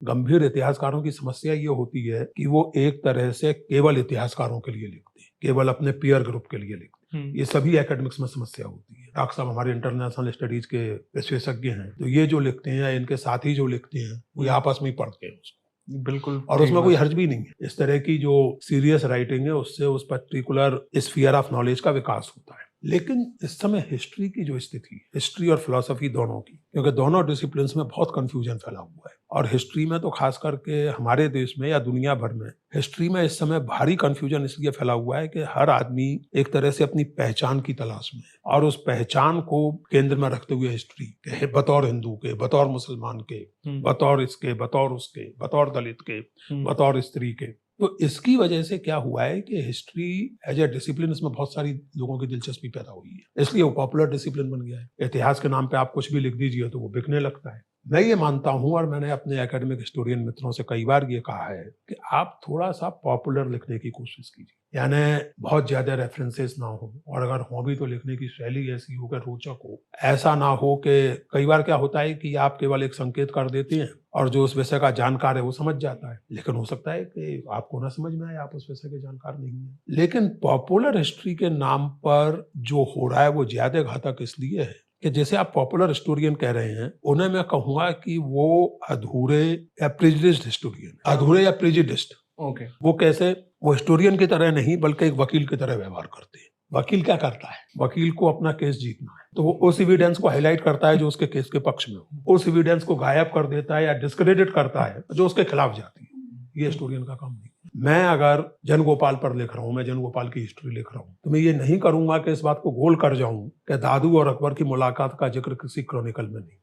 गंभीर इतिहासकारों की समस्या ये होती है कि वो एक तरह से केवल इतिहासकारों के लिए लिखते हैं, केवल अपने पीयर ग्रुप के लिए लिखते हैं। ये सभी एकेडमिक्स में समस्या होती है। डॉक्टर साहब हमारे इंटरनेशनल स्टडीज के विशेषज्ञ हैं, तो ये जो लिखते हैं या इनके साथी जो लिखते हैं वो आपस में ही पढ़ते हैं उसको, बिल्कुल, और उसमें कोई हर्ज भी नहीं है। इस तरह की जो सीरियस राइटिंग है उससे उस पर्टिकुलर स्फीयर ऑफ नॉलेज का विकास होता है। लेकिन इस समय हिस्ट्री की जो स्थिति है, हिस्ट्री और फिलॉसफी दोनों की, क्योंकि दोनों डिसिप्लिन में बहुत कंफ्यूजन फैला हुआ है, और हिस्ट्री में तो खास करके हमारे देश में या दुनिया भर में हिस्ट्री में इस समय भारी कंफ्यूजन इसलिए फैला हुआ है कि हर आदमी एक तरह से अपनी पहचान की तलाश में है, और उस पहचान को केंद्र में रखते हुए हिस्ट्री के बतौर हिंदू के, बतौर मुसलमान के, बतौर इसके, बतौर उसके, बतौर दलित के, बतौर स्त्री के। तो इसकी वजह से क्या हुआ है कि हिस्ट्री एज ए डिसिप्लिन, इसमें बहुत सारी लोगों की दिलचस्पी पैदा हुई है, इसलिए वो पॉपुलर डिसिप्लिन बन गया है। इतिहास के नाम पे आप कुछ भी लिख दीजिए तो वो बिकने लगता है। मैं ये मानता हूं, और मैंने अपने एकेडमिक हिस्टोरियन मित्रों से कई बार ये कहा है कि आप थोड़ा सा पॉपुलर लिखने की कोशिश कीजिए, यानी बहुत ज्यादा रेफरेंसेस ना हो, और अगर हो भी तो लिखने की शैली ऐसी हो कि रोचक हो। ऐसा ना हो कि कई बार क्या होता है कि आप केवल एक संकेत कर देते हैं और जो उस विषय का जानकार है वो समझ जाता है, लेकिन हो सकता है कि आपको ना समझ में आए, आप उस विषय के जानकार नहीं है। लेकिन पॉपुलर हिस्ट्री के नाम पर जो हो रहा है वो ज्यादा घातक इसलिए है कि जैसे आप पॉपुलर हिस्टोरियन कह रहे हैं, उन्हें मैं कहूंगा कि वो अधूरे या प्रेजुडिस्ड हिस्टोरियन, अधूरे या प्रेजुडिस्ड। ओके, वो कैसे? वो हिस्टोरियन की तरह नहीं बल्कि एक वकील की तरह व्यवहार करते हैं। वकील क्या करता है? वकील को अपना केस जीतना है, तो वो उस एविडेंस को हाईलाइट करता है जो उसके केस के पक्ष में हो, उस एविडेंस को गायब कर देता है या डिस्क्रेडिट करता है जो उसके खिलाफ जाती है। ये हिस्टोरियन का काम नहीं। मैं अगर जनगोपाल पर लिख रहा हूं, मैं जनगोपाल की हिस्ट्री लिख रहा हूं, तो मैं ये नहीं करूंगा कि इस बात को गोल कर जाऊं कि दादू और अकबर की मुलाकात का जिक्र किसी क्रॉनिकल में नहीं।